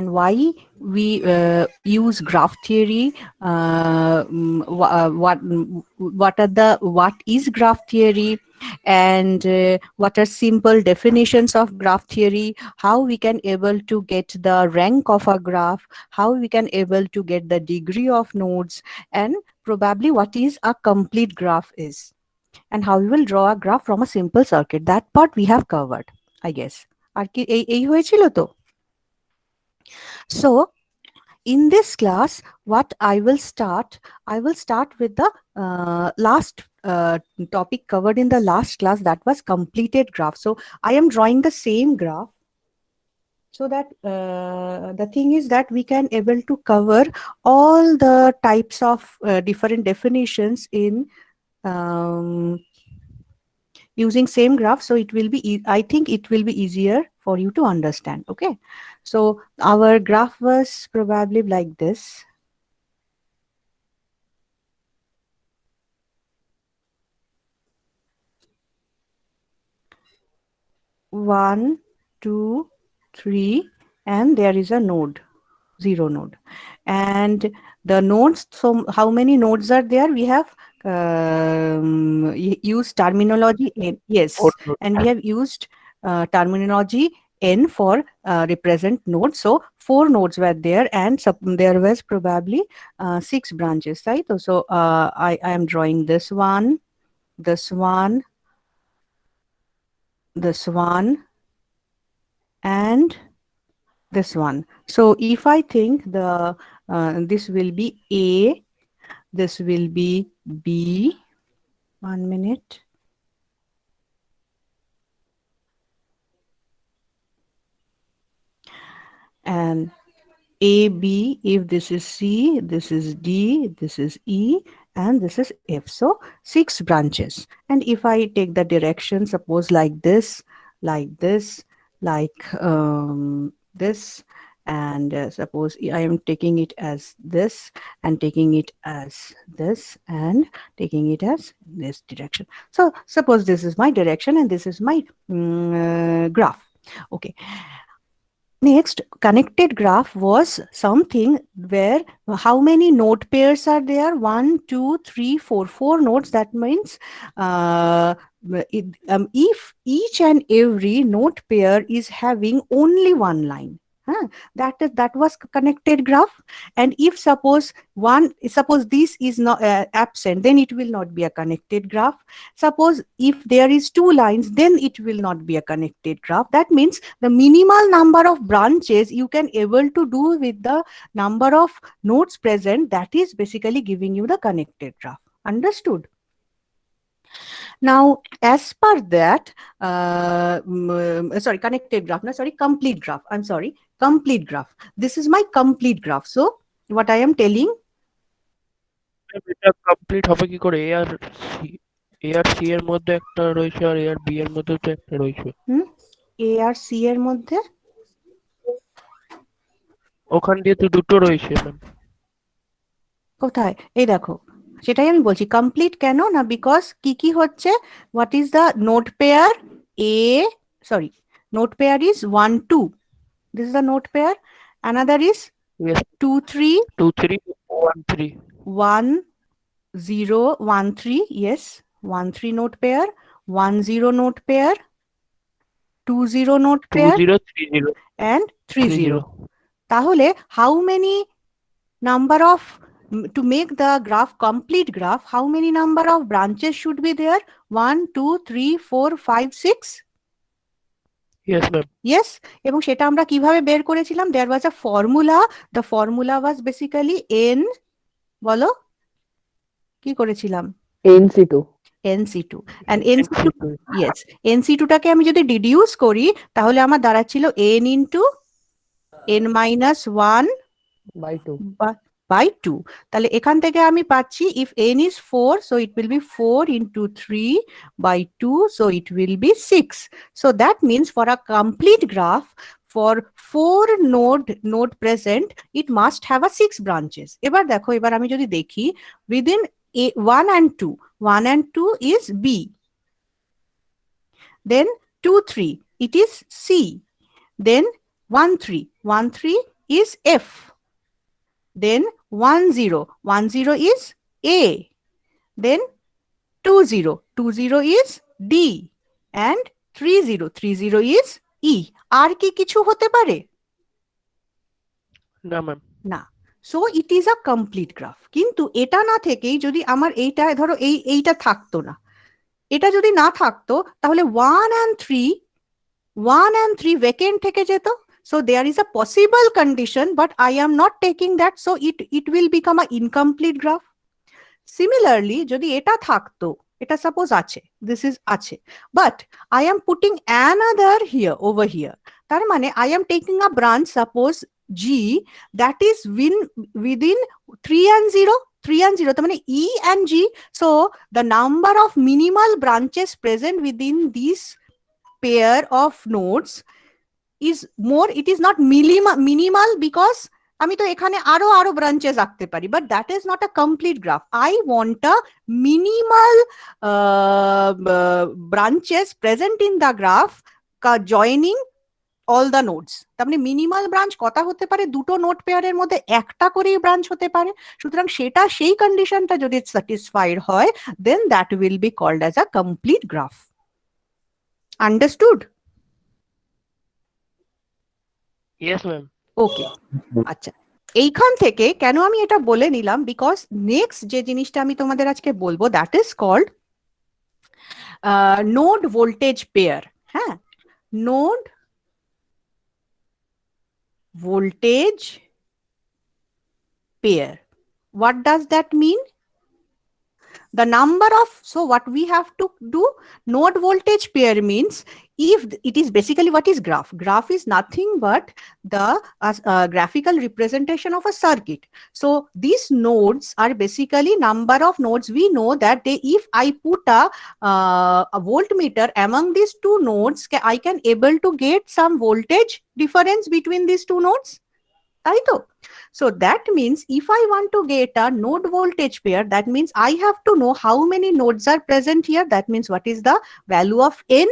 and why we use graph theory, what is graph theory, and what are simple definitions of graph theory, how we can able to get the rank of a graph, how we can able to get the degree of nodes, and probably what is a complete graph is, and how we will draw a graph from a simple circuit. That part we have covered, I guess. আর কি এই হয়েছিল তো? So in this class, what I will start with the last topic covered in the last class, that was completed graph. So I am drawing the same graph, so that the thing is that we can able to cover all the types of different definitions in using same graph. So it will be, I think it will be easier for you to understand. Okay, so our graph was probably like this. One, two, three, and there is a node, 0 node, and the nodes, so how many nodes are there? We have used terminology n, yes, and we have used terminology n for represent nodes. So 4 nodes were there, and there was probably 6 branches, right? So I am drawing this one, this one, this one, and this one. So if I think the this will be A, this will be B. 1 minute. And A, B, if this is C, this is D, this is E, and this is F. So 6 branches. And if I take the direction, suppose like this, like this, like this, and suppose I am taking it as this, and taking it as this, and taking it as this direction. So suppose this is my direction, and this is my graph. Okay. Next, connected graph was something where how many node pairs are there? 1, 2, 3, 4. 4 nodes. That means if each and every node pair is having only one line, that was connected graph. And if suppose this is not absent, then it will not be a connected graph. Suppose if there is 2 lines, then it will not be a connected graph. That means the minimal number of branches you can able to do with the number of nodes present, that is basically giving you the connected graph. Understood? Now, as per that, connected graph, no, sorry, complete graph. I'm sorry, complete graph. This is my complete graph. So, what I am telling, এটা complete হবে কি করে? এ আর C এর মধ্যে একটা রয়েছে, আর এ আর B এর মধ্যে তো একটা রয়েছে। এ আর সি এর মধ্যে ওখান দিয়ে তো দুটো রয়েছে ম্যাম। কোথায়? এই দেখো, সেটাই আমি বলছি কমপ্লিট কেন না, বিকজ কি কি হচ্ছে, what is the note pair note pair is 1 2, this is the note pair. Another is 2 3 2 3 1 3 1 0 1 3, yes, 1 3 note pair, 1 0 note pair, 2 0 note 2 pair, 0 3 0 and 3 3 0. 0 তাহলে how many number of, to make the graph complete graph, how many number of branches should be there? 1 2 3 4 5 6. Yes ma'am. Yes, এবং সেটা আমরা কিভাবে বের করেছিলাম? There was a formula. The formula was basically n, বলো কি করেছিলাম? NC2. NC2. And NC2, yes, NC2 টাকে আমি যদি ডিডিউস করি, তাহলে আমার দাঁড়াচ্ছিল n into n minus 1 by 2. by 2. তাহলে এখান থেকে আমি পাচ্ছি if n is 4, so it will be 4 into 3 by 2, so it will be 6. So that means for a complete graph, for 4 node present, it must have a 6 branches. এবার দেখো, এবার আমি যদি দেখি within 1 and 2, 1 and 2 is B. Then 2 3, it is C. Then 1 3, 1 3 is F. Then 1 0, 1 0 is A. Then 2 0, 2 0 is D. And 3 0, 3 0 is E. আর কি কিছু হতে পারে? না ম্যাম। না। So it is a complete graph. কিন্তু এটা না থেকেই যদি আমার এইটা ধরো এইটা থাকতো না, এটা যদি না থাকতো তাহলে 1 and 3 ভ্যাকেন্ট থেকে যেত। So there is a possible condition, but I am not taking that, so it will become a incomplete graph. Similarly, যদি এটা থাকতো, এটা suppose আছে, this is আছে, but I am putting another here over here. তার মানে I am taking a branch, suppose G, that is within 3 and 0, 3 and 0, তার মানে E and G. So the number of minimal branches present within this pair of nodes is more, it is not minimal because আমি তো এখানে আরো branches রাখতে পারি, but that is not a complete graph. I want a minimal branches present in the graph joining all the nodes. তার মানে minimal branch কটা হতে পারে? দুটো নোড পেয়ারের মধ্যে একটা করেই ব্রাঞ্চ হতে পারে। সুতরাং সেটা, সেই কন্ডিশনটা যদি স্যাটিসফাইড হয়, then that will be called as a complete graph. Understood? Yes ma'am. Okay, আচ্ছা। এইখান থেকে কেন আমি এটা বলে নিলাম, বিকজ নেক্সট যে জিনিসটা আমি তোমাদের আজকে বলবো, that is called node voltage pair. হ্যাঁ, node voltage pair. What does that mean? The number of, so what we have to do, node voltage pair means, if it is basically what is graph? Graph is nothing but the graphical representation of a circuit. So these nodes are basically number of nodes. We know that if I put a voltmeter among these two nodes, I can able to get some voltage difference between these two nodes. তাই তো? So that means if I want to get a node voltage pair, that means I have to know how many nodes are present here. That means what is the value of n.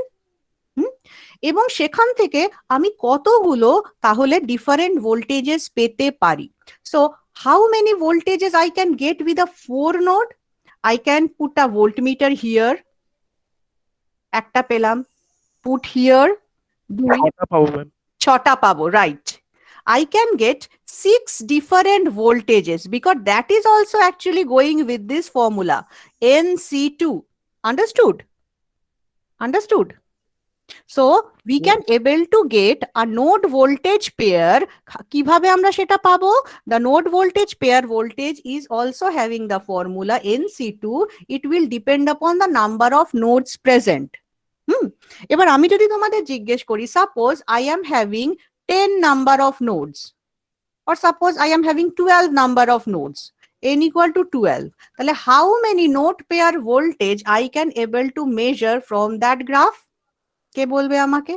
এবং সেখান থেকে আমি কতগুলো তাহলে different voltages পেতে পারি। So how many voltages I can get with a 4 node? I can put a voltmeter here, একটা পেলাম, put here, ছটা পাবো ম্যাম। 6টা পাবো, right? I can get 6 different voltages because that is also actually going with this formula NC2. Understood? Understood? So we can able to get a node voltage pair. কিভাবে আমরা সেটা পাবো? The node voltage pair voltage is also having the formula NC2. It will depend upon the number of nodes present. এবার আমি যদি তোমাদের জিজ্ঞেস করি, suppose I am having 10 number of nodes, or suppose I am having 12 number of nodes, n equal to 12, তাহলে how many node pair voltage I can able to measure from that graph? কে বলবে আমাকে?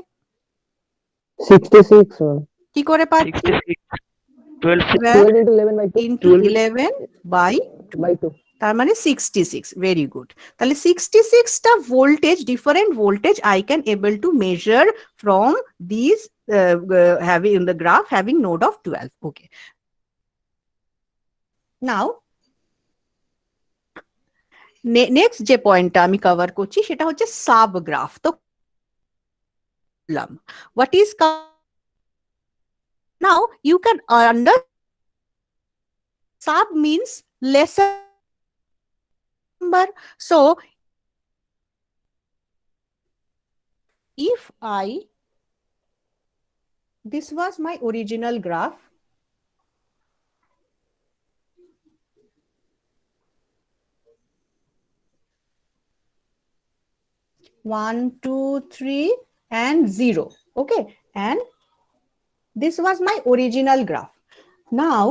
66 ma'am. কি করে পাচ্ছি? 12 12 into 11 by 2 into 11 by 2, তার মানে 66। Very good. তাহলে 66টা voltage, different voltage I can able to measure from this having in the graph having node of 12. Okay, now next যে পয়েন্টটা আমি কভার করছি সেটা হচ্ছে সাব গ্রাফ। তো what is now you can under sub means lesser number. So if this was my original graph, one, two, three, and 0. Okay, and this was my original graph. Now,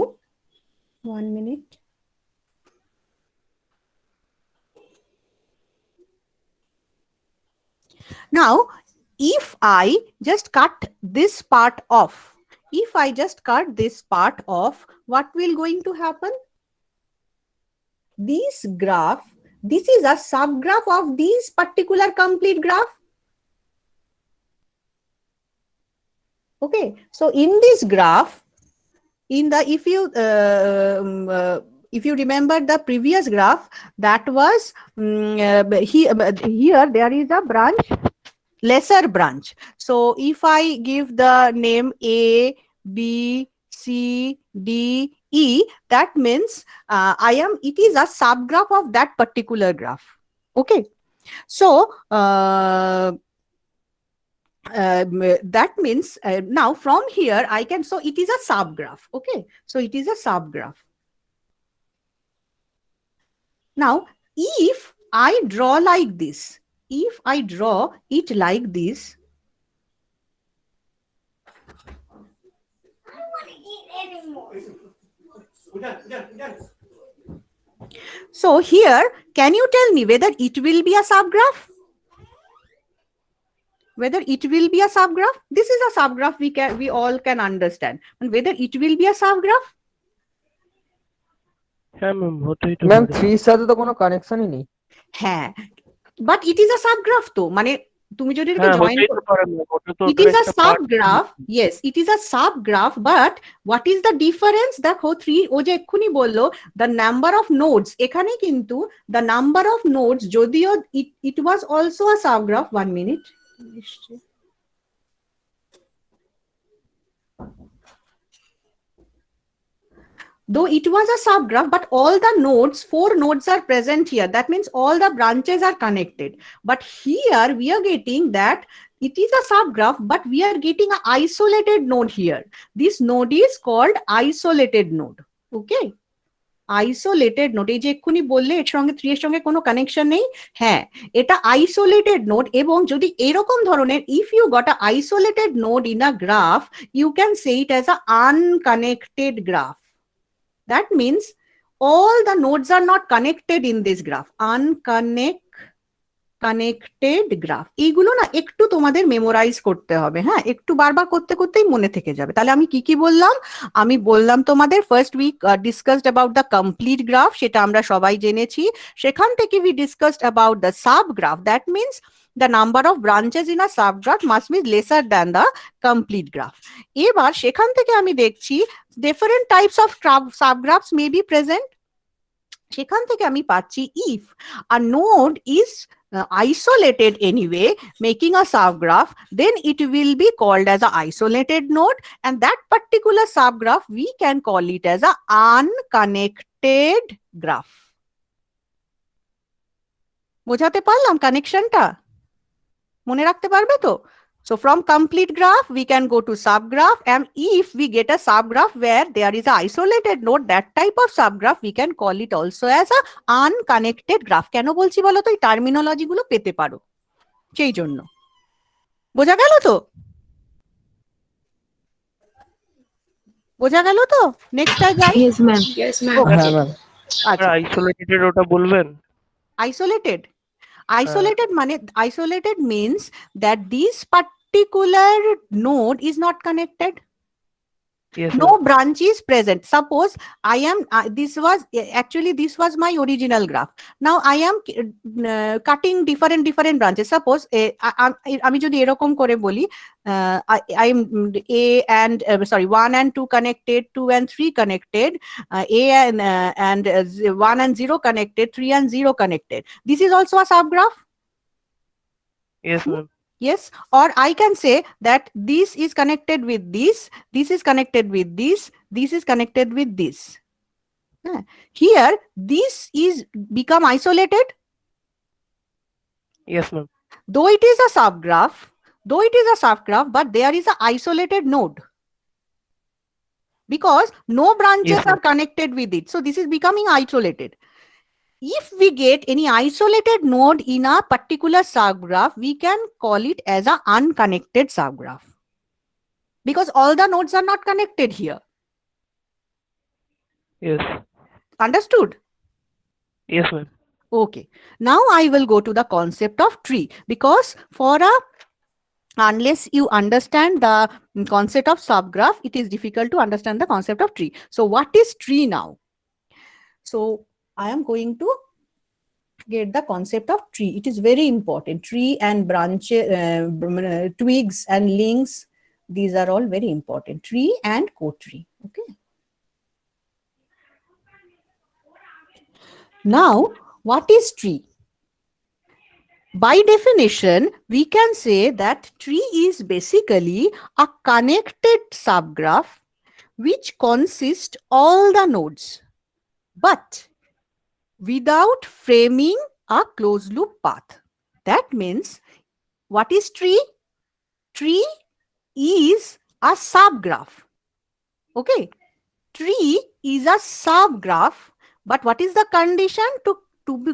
1 minute. Now, if I just cut this part off, what will going to happen? This graph, this is a subgraph of this particular complete graph. Okay, so in this graph, if you remember the previous graph, that was here there is a branch, lesser branch. So if I give the name A, B, C, D, E, that means it is a subgraph of that particular graph. Okay. So that means now from here I can, so it is a subgraph. Okay. So it is a subgraph. Now, if I draw like this, if I draw it like this, so here, can you tell me whether it will be a subgraph? Whether it will be a subgraph? This is a subgraph, we all can understand. And whether it will be a subgraph? হ্যাঁ ma'am হতেই তো ma'am পারে 3 এর সাথে তো কোনো কানেকশনই নেই। হ্যাঁ, but it is a subgraph তো, মানে তুমি যদি এটাকে হ্যাঁ জয়েন হতেই তো পারে ম্যাম, ওটা তো it ওটার is a একটা part. subgraph. Yes, it is a subgraph, but what is the difference? দেখো 3 ও যে এক্ষুনি বললো the number of nodes, এখানে কিন্তু the number of nodes যদিও it was also a subgraph. 1 minute. Though it was a subgraph, but all the nodes, 4 nodes are present here. That means all the branches are connected. But here we are getting that it is a subgraph, but we are getting an isolated node here. This node is called isolated node. Okay. Isolated node. এই যে এক্ষুনি বললে এর সঙ্গে 3 এর সঙ্গে কোনো connection নেই, হ্যাঁ এটা আইসোলেটেড নোড। এবং যদি এরকম ধরনের, if you got a isolated node in a graph, you can say it as a unconnected graph. That means all the nodes are not connected in this graph. Unconnected graph. এইগুলো না একটু তোমাদের memorise করতে হবে, হ্যাঁ একটু বারবার করতে করতেই মনে থেকে যাবে। তাহলে আমি কি বললাম? আমি বললাম তোমাদের first week discussed about the complete graph, সেটা আমরা সবাই জেনেছি। সেখান থেকে we discussed about the subgraph. That means the number of branches in a subgraph must be lesser than the complete graph. এবার সেখান থেকে আমি দেখছি different types of subgraphs may be present. সেখান থেকে আমি পাচ্ছি if a node is isolated anyway, making a subgraph, then it will be called as a isolated node, and that particular subgraph we can call it as a unconnected graph. বোঝাতে পারলাম কানেকশনটা? মনে রাখতে পারবে তো? So from complete graph, we can go to subgraph, and if we get a subgraph where there is an isolated node, that type of subgraph, we can call it also as a unconnected graph. কেন বলছি বলো তো? এই terminology গুলো পেতে পারো, সেই জন্য। বোঝা গেল তো? বোঝা গেল তো? নেক্সট যাই। Yes, ma'am. Yes, ma'am. হ্যাঁ ম্যাম। আচ্ছা, আইসোলেটেড ওটা বলবেন? isolated. Isolated means that this particular node is not connected. Yes, No branch is present. Suppose I am this was my original graph. Now I am cutting different branches. Suppose আমি যদি এরকম করে বলি, I am A and 1 and 2 connected, 2 and 3 connected, A and 1 and 0 connected, 3 and 0 connected. This is also a subgraph. yes ma'am. Yes, or I can say that this is connected with this is connected with this is connected with this. Here, this is become isolated. Yes ma'am. Though it is a subgraph, but there is an isolated node, because no branches Yes, ma'am. are connected with it. So this is becoming isolated. If we get any isolated node in a particular subgraph, we can call it as an unconnected subgraph, because all the nodes are not connected here. Yes. Understood? Yes ma'am. Okay. Now I will go to the concept of tree, because unless you understand the concept of subgraph, it is difficult to understand the concept of tree. So what is tree now? So I am going to get the concept of tree. It is very important. Tree and branches, twigs and links, these are all very important. Tree and co-tree. Okay. Now, what is tree? By definition, we can say that tree is basically a connected subgraph which consists all the nodes, but without framing a closed loop path. That means, what is tree? Tree is a subgraph. Okay, tree is a subgraph, but what is the condition? To be,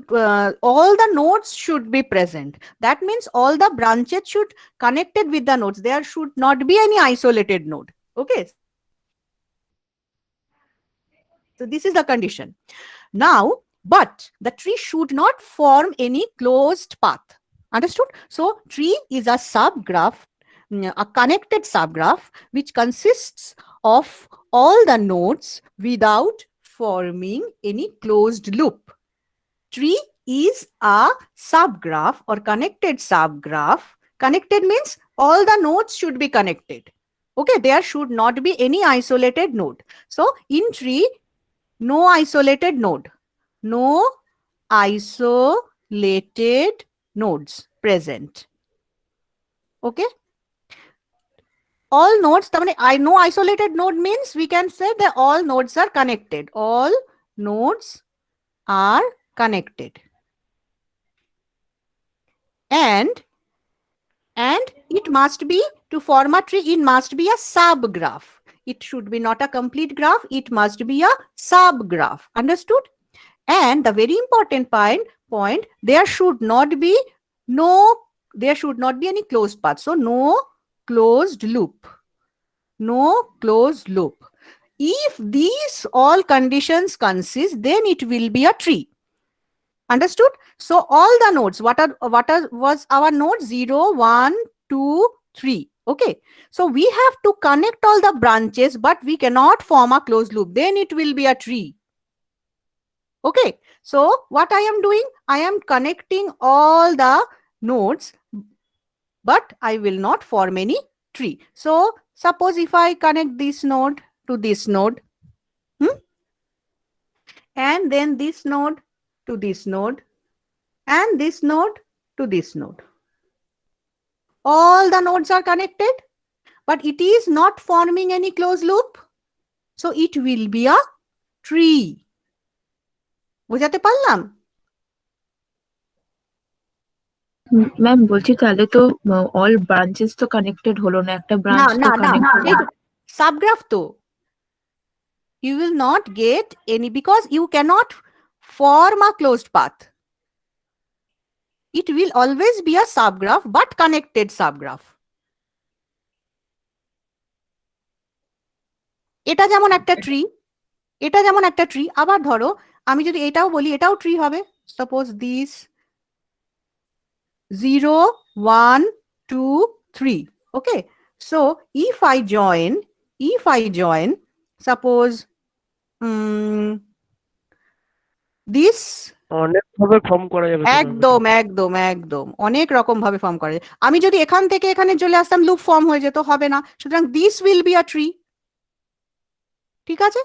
all the nodes should be present. That means all the branches should connected with the nodes. There should not be any isolated node. Okay, so this is the condition. Now, but the tree should not form any closed path. Understood? So tree is a subgraph, a connected subgraph, which consists of all the nodes without forming any closed loop. Tree is a subgraph or connected subgraph. Connected means all the nodes should be connected. Okay, there should not be any isolated node. So in tree, no isolated node. No isolated nodes present. Okay. All nodes, I know isolated node means we can say that all nodes are connected. All nodes are connected. And it must be, to form a tree, it must be a subgraph. It should be not a complete graph. It must be a subgraph. Understood? And the very important point, there should not be any closed path. So no closed loop. No closed loop. If these all conditions consist, then it will be a tree. Understood? So all the nodes, was our node 0, 1, 2, 3. Okay. So we have to connect all the branches, but we cannot form a closed loop. Then it will be a tree. Okay. So what I am doing? I am connecting all the nodes, but I will not form any tree. So suppose if I connect this node to this node, and then this node to this node, and this node to this node. All the nodes are connected, but it is not forming any closed loop. So it will be a tree. বুঝাতে পারলাম? Ma'am বলছি তাহলে তো all branches তো connected হলো না, একটা branch তো কানেক্টেড। সাবগ্রাফ তো you will not get any, because you cannot form a closed path. It will always be a subgraph, but connected subgraph. এটা যেমন একটা ট্রি, এটা যেমন একটা ট্রি। আবার ধরো আমি যদি এটাও বলি, এটাও ট্রি হবে। Suppose this 0, 1, 2, 3. Okay. So if I join, suppose this, অনেক ভাবে ফর্ম করা যাবে। একদম একদম একদম অনেক রকম ভাবে ফর্ম করা যায়। আমি যদি এখান থেকে এখানে চলে আসতাম, লুপ ফর্ম হয়ে যেত, হবে না। সুতরাং this will be a tree. ঠিক আছে,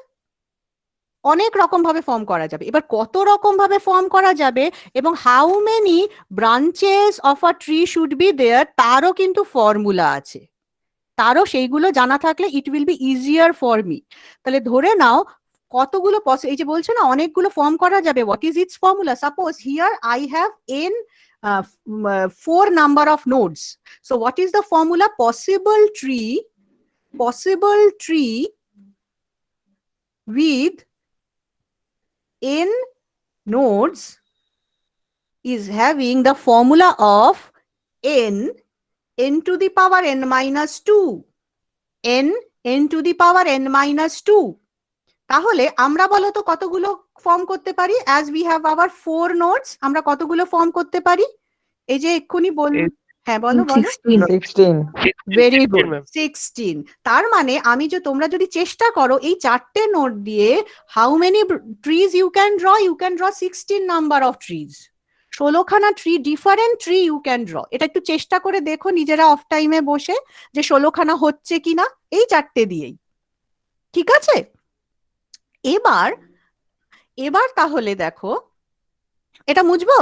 অনেক রকম ভাবে ফর্ম করা যাবে। এবার কত রকম ভাবে ফর্ম করা যাবে এবং how many branches of a tree should be there, তারও কিন্তু ফর্মুলা আছে। তারও সেইগুলো জানা থাকলে it will be easier for me. তাহলে ধরে নাও কতগুলো এই যে বলছে না অনেকগুলো ফর্ম করা যাবে, what is it's formula? Suppose here I have n 4 number of nodes. So what is the formula? Possible tree with n nodes is having the formula of n to the power n minus 2. n to the power n minus 2. তাহলে আমরা বলো তো কতগুলো form করতে পারি? as we have our 4 nodes, আমরা কতগুলো form করতে পারি? এই যে এক্ষুনি বললাম, হ্যাঁ বলো বলো। 16 ভেরি গুড, 16। তার মানে আমি যে তোমরা যদি চেষ্টা করো এই 4টে নোড দিয়ে how many trees you can draw? You can draw 16 number of trees. 16খানা tree, different tree you can draw. এটা একটু চেষ্টা করে দেখো নিজেরা অফ টাইমে বসে যে 16খানা হচ্ছে কিনা এই 4টে দিয়েই। ঠিক আছে, এবার তাহলে দেখো এটা মুছবো?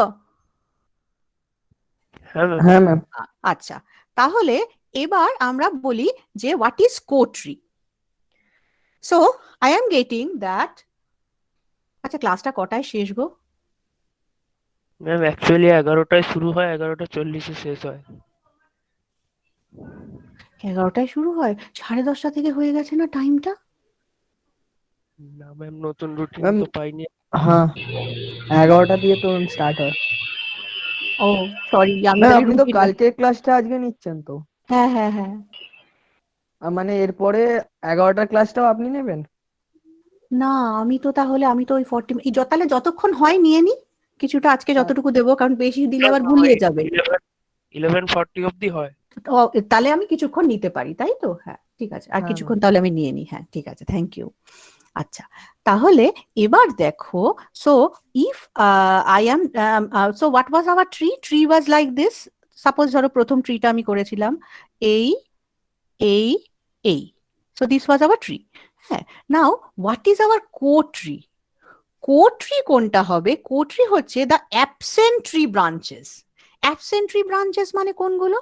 হ্যাঁ ম্যাম। হ্যাঁ ম্যাম। আচ্ছা, তাহলে এবার আমরা বলি যে what is cotree. So I am getting that, আচ্ছা ক্লাসটা কটায় শেষ গো? ম্যাম অ্যাকচুয়ালি 11টায় শুরু হয়, 11টা 40-এ শেষ হয়। 11টায় শুরু হয়, 10:30 থেকে হয়ে গেছে না টাইমটা? না ম্যাম, নতুন রুটিন ম্যাম তো পাইনি। হ্যাঁ, 11টা দিয়ে তো স্টার্ট হয়। ও সরি, আমি ম্যাম তাহলে আপনি তো রুটিনটা, কালকের ক্লাসটা আজকে নিচ্ছেন তো? হ্যাঁ হ্যাঁ হ্যাঁ। মানে এরপরে 11টার ক্লাসটাও আপনি নেবেন? না আমি তো তাহলে, আমি তো ওই 40 তাহলে যতক্ষণ হয় নিয়ে নি, কিছুটা আজকে যতটুকু দেবো, কারণ বেশি দিলে আবার ভুলিয়ে যাবে। 11:40 অব্দি হয়। ও, তাহলে আমি কিছুক্ষণ নিতে পারি, তাই তো? হ্যাঁ ঠিক আছে, আর হ্যাঁ কিছুক্ষণ তাহলে আমি নিয়ে নিই। হ্যাঁ ঠিক আছে, থ্যাংক ইউ। আচ্ছা, তাহলে এবার দেখো, so if I am, so what was our tree? Tree was like this. Suppose ধরো প্রথম ট্রিটা আমি করেছিলাম এই এই এই, so this was our tree. হ্যাঁ, now what is our cotree? Cotree কোনটা হবে? কো ট্রি হচ্ছে the absent tree branches. Absent tree branches মানে কোনগুলো?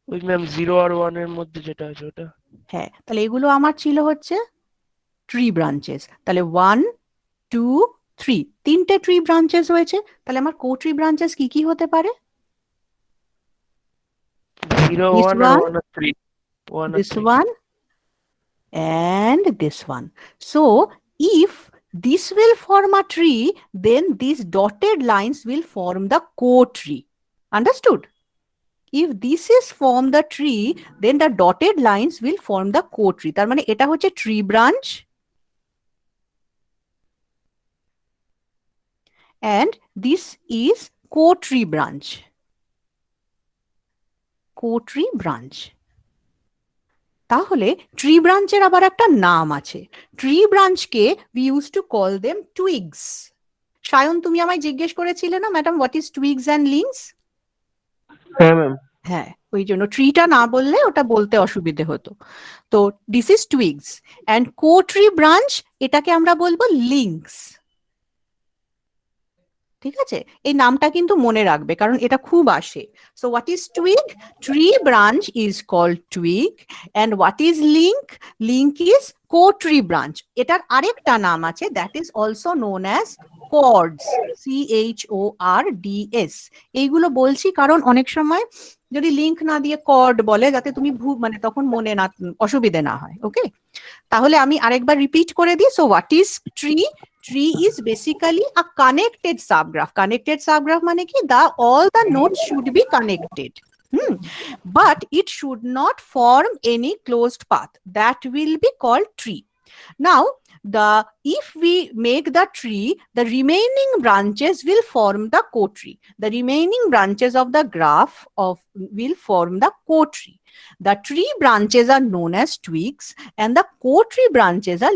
ওই ম্যাম 0 আর 1 এর মধ্যে যেটা আছে ওটা। হ্যাঁ, তাহলে এগুলো আমার ছিল হচ্ছে ট্রি ব্রাঞ্চেস। তাহলে 1 2 3, তিনটে ট্রি ব্রাঞ্চেস হয়েছে। তাহলে আমার কো ট্রি ব্রাঞ্চেস কি কি হতে পারে? 0, This 1 R one, 1 R 3। 1 R this 3। one, and this one. So if this will form a tree, then these dotted lines will form the co-tree. Understood? If this is form the tree, then the dotted lines will form the co-tree. তার মানে এটা হচ্ছে tree branch, and this is co-tree branch. Co-tree branch. তাহলে tree ব্রাঞ্চের আবার একটা নাম আছে। ট্রি ব্রাঞ্চকে we used to call them twigs. Sayan, তুমি আমায় জিজ্ঞেস করেছিলে না madam what is twigs and links? হ্যাঁ ম্যাম। হ্যাঁ, ওই জন্য ট্রিটা না বললে ওটা বলতে অসুবিধে হতো। তো this is twigs, and co tree branch এটাকে আমরা বলবো লিংস। ঠিক আছে, এই নামটা কিন্তু মনে রাখবে কারণ এটা খুব আসে। So what is twig? Tree branch is called twig, and what is link? Link is co tree branch. এটার আরেকটা নাম আছে, that is also known as chords, CHORDS। এইগুলো বলছি কারণ অনেক সময় যদি লিঙ্ক না দিয়ে কর্ড বলে, যাতে তুমি মানে তখন মনে না, অসুবিধে না হয়। ওকে, তাহলে আমি আরেকবার রিপিট করে দিই। So what is tree? Tree is basically a connected subgraph. Connected subgraph মানে কি? All the nodes should be connected. But it should not form any closed path. That will be called tree. Now, if we make the tree, the remaining branches will form the co-tree. The remaining branches of the graph will form the co-tree. The tree branches are known as twigs, and the co-tree branches are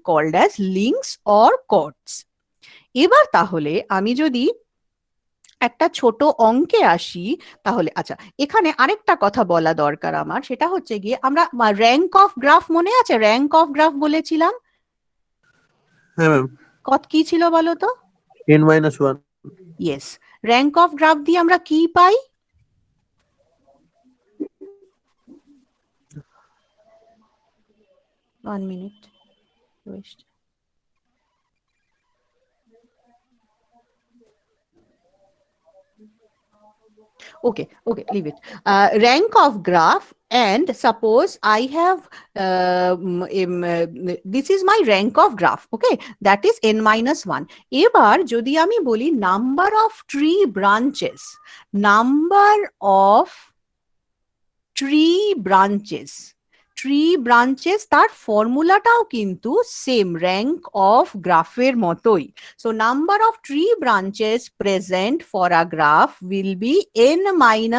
called as links or cords. এবার তাহলে আমি যদি একটা ছোট অঙ্কে আসি, তাহলে আচ্ছা এখানে আরেকটা কথা বলা দরকার আমার, সেটা হচ্ছে গিয়ে আমরা র্যাঙ্ক অফ গ্রাফ, মনে আছে র্যাঙ্ক অফ গ্রাফ বলেছিলাম? হ্যাঁ ম্যাম। কত কি ছিল বলো তো? n-1। Yes, rank of graph দিয়ে আমরা কি পাই? One minute. Okay, leave it. Rank of graph, and suppose I have this is my rank of graph, okay, that is n-1. এবার যদি আমি বলি number of tree branches, number of tree branches, তার ফর্মুলাটাও কিন্তু same rank of গ্রাফের মতোই। So number of tree branches present for a graph will be n-1।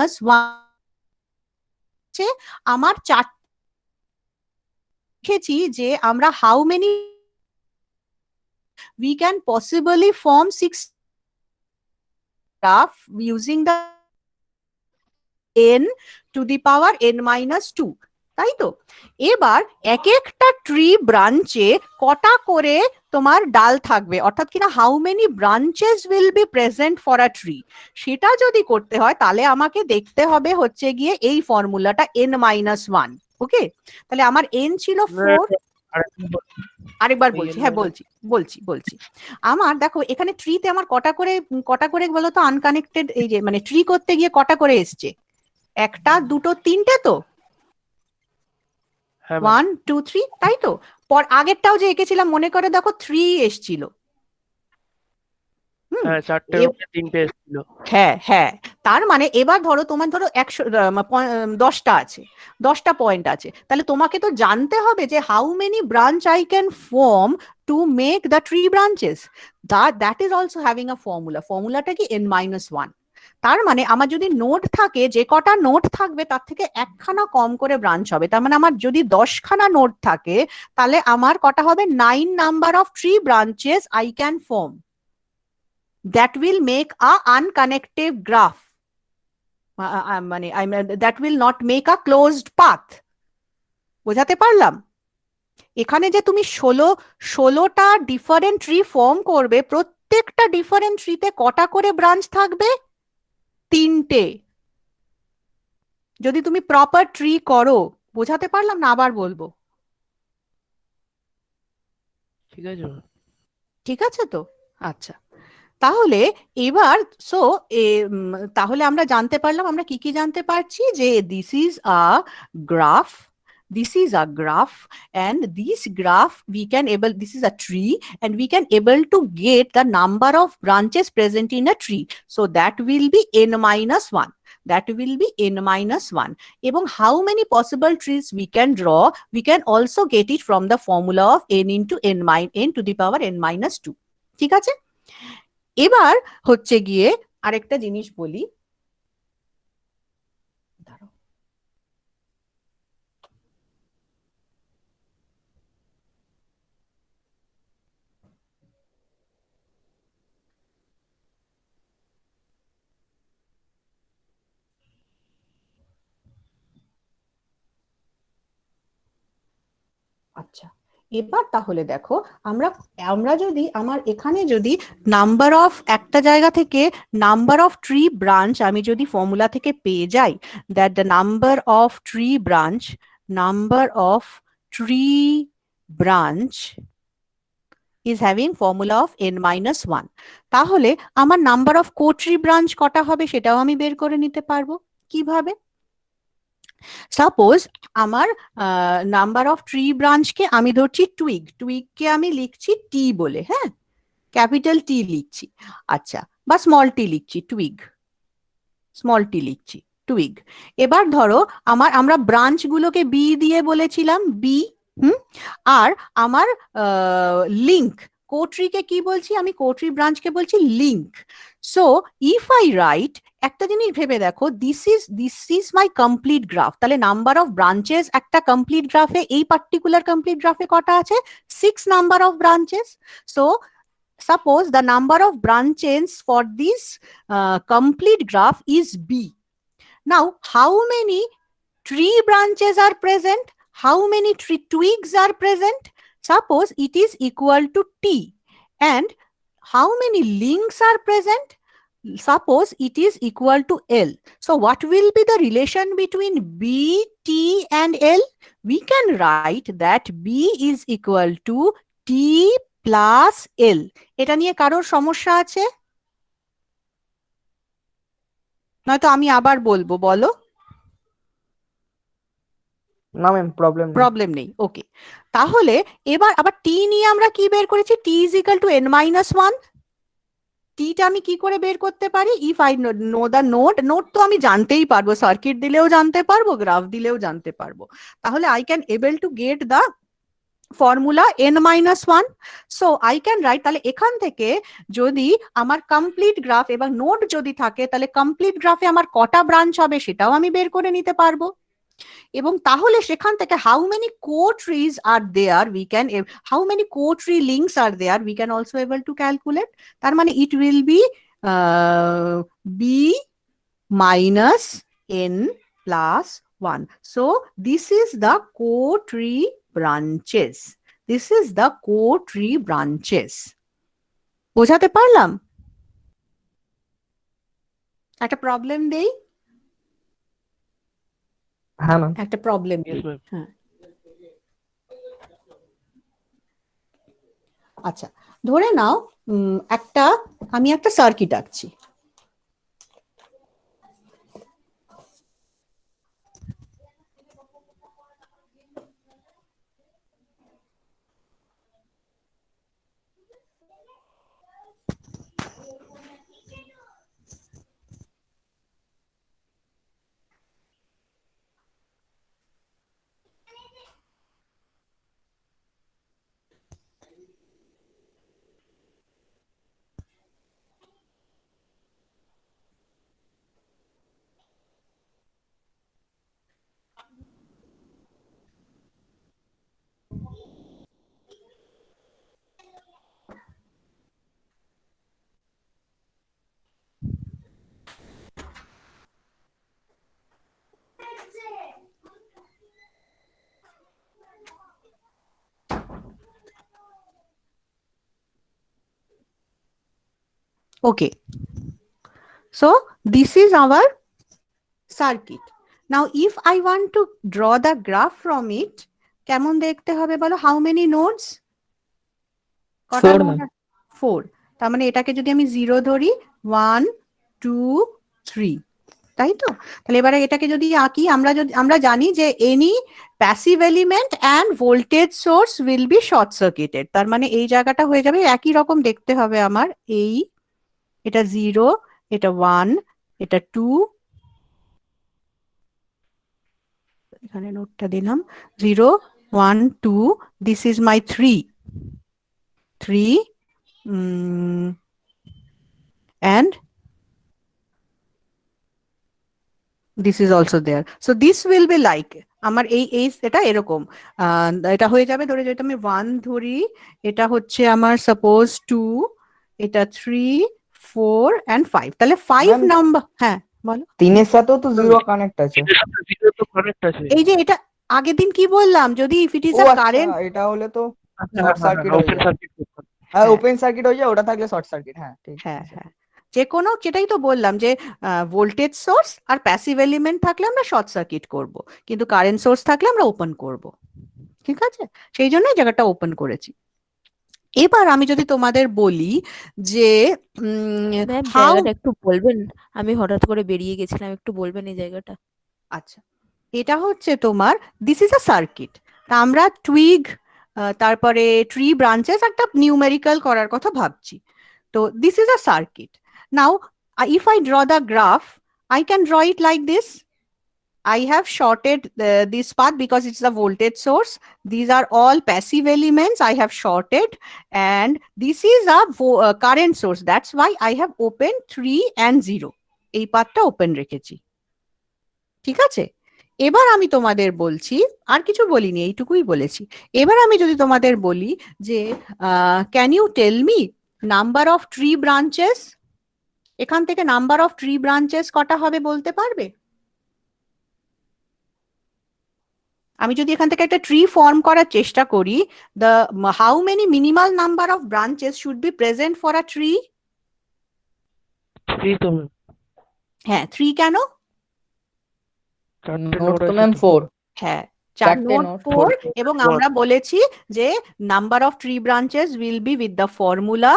আমার লিখেছি যে আমরা how many we can possibly form 6 graph using the n to the power n-2. তাই তো? এবার এক একটা ট্রি ব্রাঞ্চে কটা করে তোমার ডাল থাকবে, অর্থাৎ কিনা how many branches will be present for a tree, সেটা যদি করতে হয় তাহলে আমাকে দেখতে হবে হচ্ছে গিয়ে এই ফর্মুলাটা n-1। ওকে, তাহলে আমার n ছিল 4। আরেকবার বলছি, হ্যাঁ বলছি বলছি বলছি আমার দেখো এখানে ট্রিতে আমার কটা করে বলো তো আনকানেক্টেড, এই যে মানে ট্রি করতে গিয়ে কটা করে এসছে, একটা দুটো তিনটে তো, হ্যাঁ ম্যাম, 1 2 3, তাই তো? পর আগেরটাও যে এঁকেছিলাম মনে করে দেখো 3 এসছিল। হুম, হ্যাঁ 4টে এ- 3টে এসেছিল। হ্যাঁ হ্যাঁ, তার মানে এবার ধরো তোমার ধরো 10টা আছে, 10টা পয়েন্ট আছে, তাহলে তোমাকে তো জানতে হবে যে how many branch I can form to make the tree branches. That is also having a formula. ফর্মুলাটা কি n-1। তার মানে আমার যদি নোড থাকে, যে কটা নোড থাকবে তার থেকে একখানা কম করে ব্রাঞ্চ হবে। তার মানে আমার যদি 10খানা নোড থাকে তাহলে আমার কটা হবে, 9 number of tree branches I can form. That will make a unconnected graph. মানে that will not make a closed path. বোঝাতে পারলাম? এখানে যে তুমি 16টা ডিফারেন্ট ট্রি ফর্ম করবে, প্রত্যেকটা ডিফারেন্ট ট্রিতে কটা করে ব্রাঞ্চ থাকবে, 3টে। যদি তুমি প্রপার ট্রি করো, বোঝাতে পারলাম না, আবার বলবো, ঠিক আছে ম্যাম। ঠিক আছে তো? আচ্ছা, তাহলে এবার সো তাহলে আমরা জানতে পারলাম, আমরা কি কি জানতে পারছি, যে this is a graph, this is a graph, and this graph we can able, this is a tree and we can able to get the number of branches present in a tree, so that will be n-1, that will be n-1, এবং how many possible trees we can draw, we can also get it from the formula of n into n to the power n-2। ঠিক আছে? এবার হচ্ছে গিয়ে আরেকটা জিনিস বলি, দাঁড়াও। আচ্ছা, এবার তাহলে দেখো, আমরা আমরা যদি আমার এখানে যদি নাম্বার অফ একটা জায়গা থেকে নাম্বার অফ ট্রি ব্রাঞ্চ আমি যদি ফর্মুলা থেকে পেয়ে যাই, that the number of tree branch, number of tree branch is having formula of n-1, তাহলে আমার নাম্বার অফ কোট্রি ব্রাঞ্চ কটা হবে সেটাও আমি বের করে নিতে পারবো। কিভাবে? সাপোজ আমার নাম্বার অফ ট্রি ব্রাঞ্চকে আমি ধরছি টুইগকে আমি লিখছি টি বলে, হ্যাঁ, ক্যাপিটাল টি লিখছি, আচ্ছা, বা স্মল টি লিখছি, স্মল টি লিখছি, টুইগ। এবার ধরো আমরা ব্রাঞ্চ গুলোকে বি দিয়ে বলেছিলাম, বি, আর আমার লিঙ্ক কোট্রিকে কি বলছি, আমি কোট্রি ব্রাঞ্চকে বলছি link. So if I right, একটা জিনিস ভেবে দেখো, this is my complete graph, তাহলে নাম্বার অফ ব্রাঞ্চেস একটা কমপ্লিট গ্রাফে, এই পার্টিকুলার কমপ্লিট গ্রাফে কটা আছে, 6 number of branches. So suppose the number of branches for this complete graph is b. Now how many tree branches are present, how many tree twigs are present, suppose it is equal to t, and how many links are present, suppose it is equal to L. So what will be the relation between B, T and L? We can write that B is equal to T plus L. এটা নিয়ে কারোর সমস্যা আছে? নয়তো আমি আবার বলবো, বলো। না ম্যাম, প্রবলেম নেই, ওকে। তাহলে এবার আবার টি নিয়ে আমরা কি বের করেছি, টি ইজ ইকুয়াল টু n-1। টিটা আমি কি করে বের করতে পারি, if I know the node তো আমি জানতেই পারবো, সার্কিট দিলেও জানতে পারবো, গ্রাফ দিলেও জানতে পারবো, তাহলে I can able to get the formula n-1। So I can write, তাহলে এখান থেকে যদি আমার কমপ্লিট গ্রাফ এবং নোড যদি থাকে, তাহলে কমপ্লিট গ্রাফে আমার কটা ব্রাঞ্চ হবে সেটাও আমি বের করে নিতে পারবো, এবং তাহলে সেখান থেকে how many co-trees are there we can, how many co-tree links are there we can also able to calculate. তার মানে it will be b minus n plus 1. So this is the core tree branches. This is the core tree branches. বোঝাতে পারলাম? একটা problem দেই, হ্যাঁ ma'am. একটা problem Yes, ma'am. হ্যাঁ, আচ্ছা ধরে নাও আমি একটা সার্কিট আঁকছি। Okay, so this is our circuit. Now if I want to draw the graph from it, কেমন দেখতে হবে বলো? How many nodes? কটা 4 নোড? ম্যাম। 4। তার মানে এটাকে যদি আমি 0 ধরি, 1 2 3, তাই তো? তাহলে এবারে এটাকে যদি আঁকি, আমরা জানি যে any passive element and voltage source will be short circuited. তার মানে এই জায়গাটা হয়ে যাবে একই রকম দেখতে হবে আমার। এটা 0, এটা 1, এটা 2, এখানে নোটটা দিলাম 0 1 2, this is my 3 and this is also there. So this will be like আমার এটা এরকম এটা হয়ে যাবে। ধরে যদি আমি 1 ধরি, এটা হচ্ছে আমার সাপোজ 2, এটা 3 4 and 5, তাহলে 5 Ma'am, নাম্বার। হ্যাঁ বলো। 3 এর সাথেও তো 0 কানেক্ট আছে। এটার সাথে zero তো connect আছে। এই যে এটা আগের দিন কি বললাম, যদি ইফ ইট ইজ ও আ আচ্ছা, কারেন্ট, এটা হলে তো আচ্ছা, শর্ট সার্কিট হয়ে open যায়। circuit করতে হবে। হ্যাঁ, হ্যাঁ। ওপেন সার্কিট হয়ে যায়, ওটা থাকলে শর্ট সার্কিট। হ্যাঁ ঠিক হ্যাঁ আছে। হ্যাঁ, যে কোনো, সেটাই তো বললাম যে ভোল্টেজ সোর্স আর প্যাসিভ এলিমেন্ট থাকলে আমরা শর্ট সার্কিট করব, কিন্তু কারেন্ট সোর্স থাকলে আমরা ওপেন করব। ঠিক আছে, সেই জন্যই জায়গাটা ওপেন করেছি। এবার আমি যদি তোমাদের বলি যে ম্যাম হাউ, জায়গাটা একটু বলবেন? আমি হঠাৎ করে বেরিয়ে গেছিলাম, একটু বলবেন এই জায়গাটা? আচ্ছা এটা হচ্ছে তোমার, দিস ইজ আ সার্কিট। তা আমরা টুইগ, তারপরে ট্রি ব্রাঞ্চেস একটা নিউমেরিক্যাল করার কথা ভাবছি। তো this is a circuit. Now if I draw the graph, I can draw it like this. I have shorted this path because it's the voltage source. These are all passive elements I have shorted, and this is a current source. That's why I have opened 3 and 0. এই পাথটা open রেখেছি। ঠিক আছে, এবার আমি তোমাদের বলছি, আর কিছু বলিনি, এইটুকুই বলেছি। এবার আমি যদি তোমাদের বলি যে can you tell me number of tree branches, এখান থেকে নাম্বার অফ ট্রি ব্রাঞ্চেস কটা হবে বলতে পারবে? আমি যদি এখান থেকে একটা ট্রি ফর্ম করার চেষ্টা করি, the how many minimal number of branches should be present for a tree? 3 তো ma'am, হ্যাঁ 3 কেন? চারটে নোট নোড তো আছে ম্যাম তো। 4। হ্যাঁ 4 চারটে নোট নোট। 4, Four, এবং one. আমরা বলেছি যে number of tree branches will be with the formula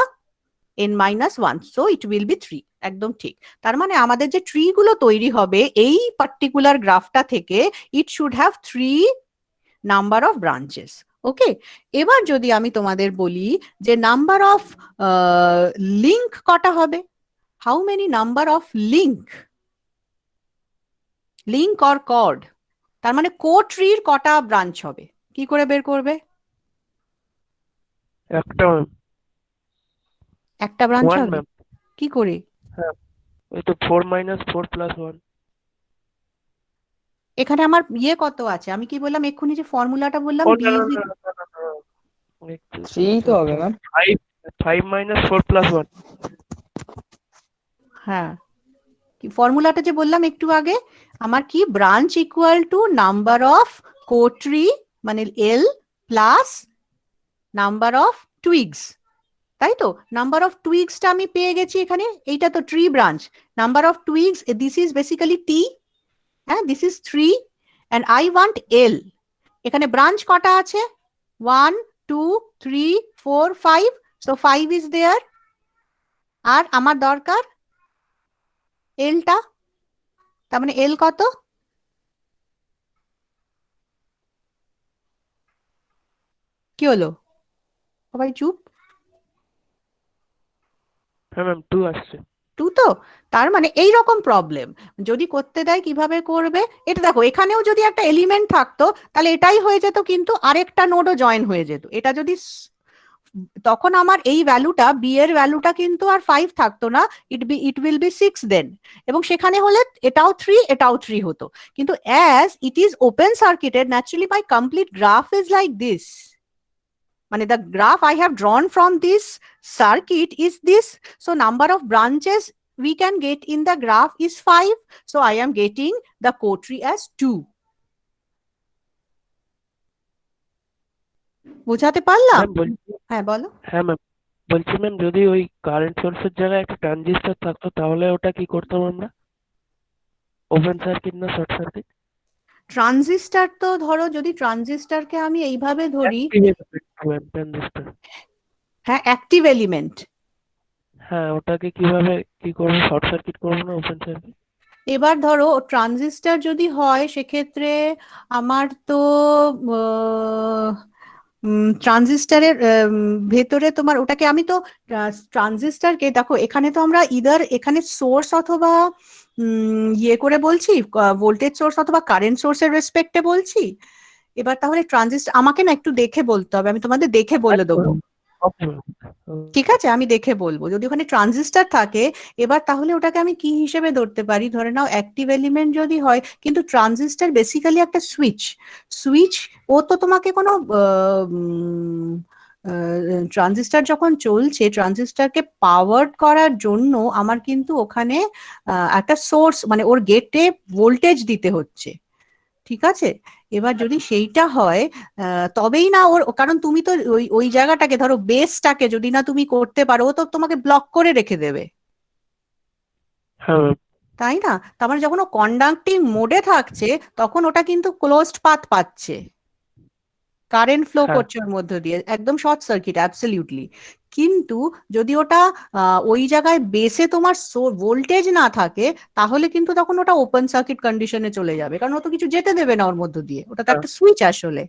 n-1, so it will be 3। একদম ঠিক। তার মানে আমাদের যে ট্রি গুলো তৈরি হবে এই পার্টিকুলার গ্রাফটা থেকে, it should have 3 number of branches. Okay, এবার যদি আমি তোমাদের বলি যে নাম্বার অফ লিংক কটা হবে, how many number of link, link or chord, তার মানে কো ট্রির কটা ব্রাঞ্চ হবে, কি করে বের করবে? একটা ma'am, একটা ব্রাঞ্চ 1 হবে, ma'am, কি করে? ওই তো 4 - 4 + 1। এখানে আমার কত আছে, আমি কি বললাম এক্ষুনি, যে ফর্মুলাটা বললাম ও b না না is না equal- না, না, না, না। 3 তো হবে ম্যাম। 5 - 4 + 1। হ্যাঁ, ফর্মুলাটা যে বললাম একটু আগে, আমার কি branch equal to number of cotree মানে L plus number of twigs, তাই তো? নাম্বার অফ টুইগসটা আমি পেয়ে গেছি এখানে, এইটা তো tree branch. Number of twigs, this is basically T, হ্যাঁ, this is 3 and I want L. এখানে ব্রাঞ্চ কটা আছে? 1 2 3 4 5, সো 5 ইজ দেয়ার। আর আমার দরকার এলটা, তার মানে এল কত? কি হলো, সবাই চুপ? হ্যাঁ ম্যাম 2 আসছে। 2 তো, তার মানে এই রকম প্রবলেম যদি করতে দেয় কিভাবে করবে এটা দেখো। এখানেও যদি একটা এলিমেন্ট থাকতো তাহলে এটাই হয়ে যেত, কিন্তু আরেকটা নোডও জয়েন হয়ে যেত। এটা যদি তখন আমার এই ভ্যালুটা বি এর ভ্যালুটা কিন্তু আর 5 থাকতো না, ইট উইল বি 6 দেন। এবং সেখানে হলে এটাও 3 এটাও 3 হতো। কিন্তু as it is open circuited, naturally my complete graph is like this. মানে the graph I have drawn from this circuit is this. So number of branches we can get in the graph is 5. So I am getting the cotree as 2. বুঝাতে পারলাম? Ma'am বলছি, হ্যাঁ বলো। হ্যাঁ ma'am বলছি ma'am যদি ওই current সোর্সের জায়গায় একটা ট্রানজিস্টর থাকতো তাহলে ওটা কি করতাম আমরা? ওপেন সার্কিট না শর্ট সার্কিট? ট্রানজিস্টর তো ধরো, যদি ট্রানজিস্টরকে আমি এইভাবে ধরি, ট্রানজিস্টর, হ্যাঁ অ্যাক্টিভ এলিমেন্ট। হ্যাঁ ওটাকে কিভাবে কি করবো? শর্ট সার্কিট করবো না ওপেন সার্কিট? এবার ধরো ট্রানজিস্টর যদি হয় সেক্ষেত্রে আমার তো ট্রানজিস্টরের ভেতরে তোমার ওটাকে আমি তো ট্রানজিস্টরকে দেখো, এখানে তো আমরা ইদার এখানে সোর্স অথবা ইয়ে করে বলছি, ভোল্টেজ সোর্স অথবা কারেন্ট সোর্সের রেসপেক্টে বলছি। এবার তাহলে ট্রানজিস্টর আমাকে না একটু দেখে বলতে হবে, আমি তোমাদের দেখে বলে দেবো। Okay ma'am. ঠিক আছে, আমি দেখে বলবো। যদি ওখানে ট্রানজিস্টর থাকে, এবার তাহলে ওটাকে আমি কি হিসেবে ধরতে পারি? ধরে নাও অ্যাক্টিভ এলিমেন্ট যদি হয়, কিন্তু ট্রানজিস্টর বেসিক্যালি একটা সুইচ। সুইচ, ও তো তোমাকে কোনো ট্রানজিস্টর যখন চলছে, ট্রানজিস্টরকে পাওয়ার করার জন্য আমার কিন্তু ওখানে একটা সোর্স মানে ওর গেটে ভোল্টেজ দিতে হচ্ছে। ঠিক আছে, এবার যদি সেইটা হয় তবেই না ওর, কারণ তুমি তো ওই ওই জায়গাটাকে ধরো বেসটাকে যদি না তুমি করতে পারো, ও তো তোমাকে ব্লক করে রেখে দেবে, হ্যাঁ ম্যাম। তাই না? তার মানে যখন ও কন্ডাক্টিং মোডে থাকছে তখন ওটা কিন্তু ক্লোজড পাথ পাচ্ছে, কারেন্ট ফ্লো হ্যাঁ করছে ওর মধ্য দিয়ে, একদম শর্ট সার্কিট অ্যাবসলিউটলি। কিন্তু যদি ওটা ওই জায়গায় বেসে তোমার ভোল্টেজ না থাকে, তাহলে কিন্তু তখন ওটা ওপেন সার্কিট কন্ডিশনে চলে যাবে, কারণ ও তো কিছু যেতে দেবে না ওর মধ্য দিয়ে, ওটা তো হ্যাঁ একটা সুইচ আসলে,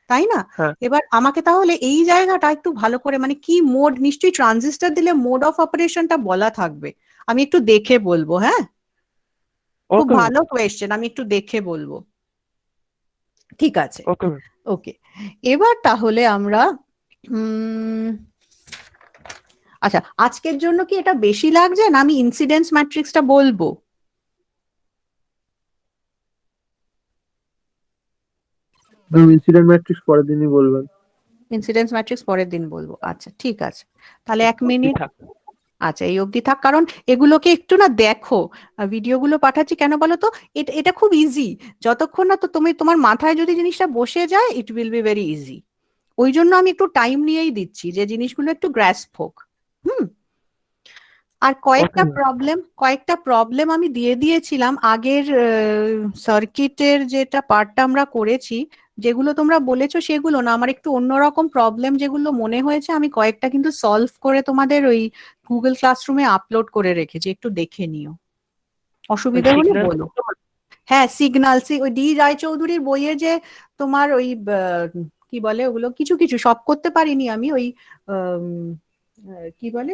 তাই না? হ্যাঁ এবার আমাকে তাহলে এই জায়গাটা একটু ভালো করে, মানে কি মোড, নিশ্চয়ই ট্রানজিস্টর দিলে মোড অফ অপারেশনটা বলা থাকবে, আমি একটু দেখে বলবো। হ্যাঁ, খুব ওকে ম্যাম। ভালো কোয়েশ্চেন, আমি একটু দেখে বলবো। ঠিক আছে, ওকে ম্যাম। ওকে। এবার তাহলে আমরা উম আচ্ছা, আজকের জন্য কি এটা বেশি লাগছে, না আমি ইনসিডেন্স ম্যাট্রিক্সটা বলবো? ম্যাম ইনসিডেন্ট ম্যাট্রিক্স পরের দিনই বলবেন। ইনসিডেন্স ম্যাট্রিক্স পরের দিন বলবো, আচ্ছা ঠিক আছে। তাহলে 1 অবধি মিনিট। থাক। আচ্ছা, এই অবধি থাক, কারণ এগুলোকে একটু না দেখো, ভিডিওগুলো পাঠাচ্ছি কেন বলো তো, এটা এটা খুব ইজি। যতক্ষণ না তো তুমি তোমার মাথায় যদি জিনিসটা বসে যায়, ইট উইল বি ভেরি ইজি। ওই জন্য আমি একটু টাইম নিয়েই দিচ্ছি যে জিনিসগুলো একটু গ্র্যাস্প হোক। হুম। আর ওকে ম্যাম। কয়েকটা প্রবলেম আমি দিয়ে দিয়েছিলাম আগের সার্কিটের যেটা পার্টটা আমরা করেছি, যেগুলো তোমরা বলেছো সেগুলো না, আমার একটু অন্যরকম প্রবলেম যেগুলো মনে হয়েছে, আমি কয়েকটা কিন্তু সলভ করে তোমাদের ওই গুগল ক্লাসরুমে আপলোড করে রেখেছি, একটু দেখে নিও, ওই অসুবিধা হলে সিগন্যাল, বলো। হ্যাঁ, সিগন্যাল, ওই ডি রায়চৌধুরীর বইয়ে যে তোমার ওই কি বলে ওগুলো, কিছু কিছু সব করতে পারিনি আমি, ওই কি বলে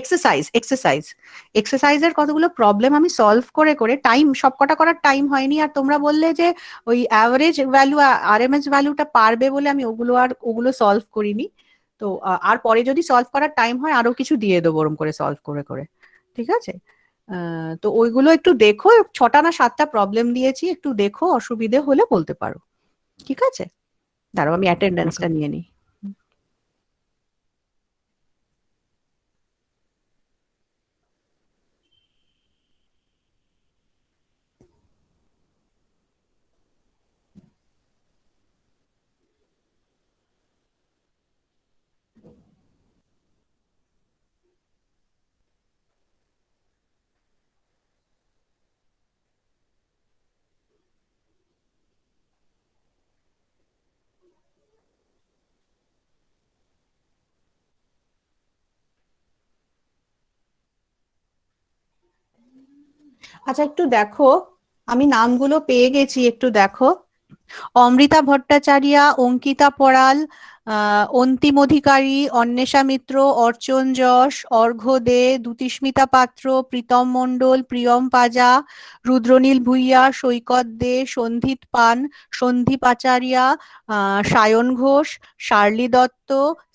এক্সারসাইজের কতগুলো প্রবলেম আমি সলভ করে করে, টাইম সবকটা করার টাইম হয়নি, আর তোমরা বললে যে ওই অ্যাভারেজ ভ্যালু আরএমএস ভ্যালুটা পারবে বলে আমি ওগুলো সলভ করিনি। তো আর পরে যদি সলভ করার টাইম হয় আরো কিছু দিয়ে দেবো ওরম করে সলভ করে করে। ঠিক আছে, তো ওইগুলো একটু দেখো, 6টা না 7টা প্রবলেম দিয়েছি, একটু দেখো, অসুবিধে হলে বলতে পারো। ঠিক আছে, দাঁড়াও আমি অ্যাটেন্ডেন্সটা নিয়ে নিই। আচ্ছা একটু দেখো, আমি নামগুলো পেয়ে গেছি, একটু দেখো। অমৃতা ভট্টাচার্য, অঙ্কিতা পড়াল, অন্তিম অধিকারী, অন্বেষা মিত্র, অর্চন যশ, অর্ঘ্য দে, দ্যুতিস্মিতা পাত্র, প্রীতম মণ্ডল, প্রিয়ম পাজা, রুদ্রনীল ভূঁইয়া, সৈকত দে, সন্ধিত পান, সন্দীপ আচার্য, সায়ন ঘোষ, শার্লি দত্ত,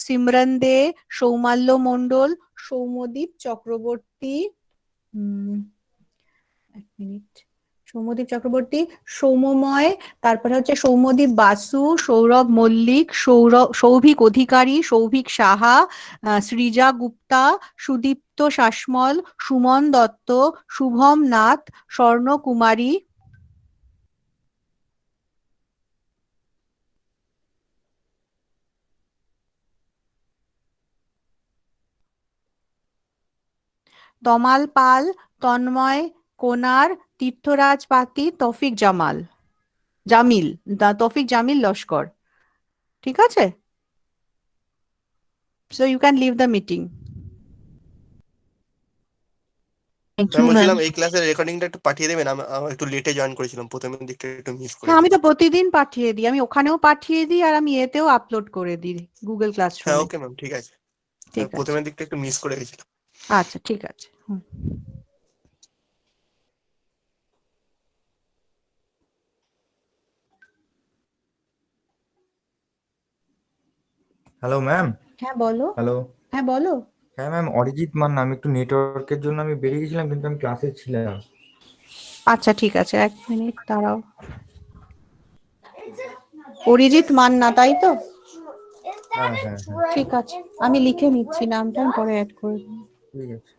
সিমরন দে, সৌমাল্য মণ্ডল, সৌম্যদীপ চক্রবর্তী, উম, এক মিনিট, সৌম্যদীপ চক্রবর্তী, সৌম্যময়, তারপরে হচ্ছে সৌম্যদীপ বাসু, সৌরভ মল্লিক, সৌভিক অধিকারী, সৌভিক সাহা, সৃজা গুপ্তা, সুদীপ্ত শাসমল, সুমন দত্ত, শুভম নাথ, স্বর্ণ কুমারী, তমাল পাল, তন্ময় কোনার, তীর্থরাজ পাতি, তৌফিক জামিল লস্কর। ঠিক আছে? So you can leave the meeting. Thank ma'am you ma'am. বলছিলাম এই ক্লাসের রেকর্ডিংটা একটু পাঠিয়ে দেবেন, আমার একটু লেটে জয়েন করেছিলাম, প্রথমের দিকটা একটু মিস করে হ্যাঁ, আমি তো গেছি। প্রতিদিন পাঠিয়ে দিই, আমি ওখানেও পাঠিয়ে দিই আর আমি এতেও আপলোড করে দিই গুগল হ্যাঁ ক্লাসরুমে। ওকে ম্যাম, ঠিক আছে। ঠিক আছে, প্রথমের দিকটা একটু মিস করে গেছিলাম। আচ্ছা ঠিক আছে। হুম। Hello ma'am. হ্যাঁ বলো। হ্যালো। হ্যাঁ বলো। হ্যাঁ ম্যাম, অরিজিৎ মান্না। আমি একটু নেটওয়ার্কের জন্য আমি বেরিয়ে গেছিলাম, কিন্তু আমি ক্লাসে ছিলাম। আচ্ছা ঠিক আছে, এক মিনিট দাঁড়াও। অরিজিৎ মান্না, তাই তো? হ্যাঁ হ্যাঁ হ্যাঁ, ঠিক আছে, আমি লিখে নিচ্ছি নামটা, আমি পরে অ্যাড করে দেবো। ঠিক আছে।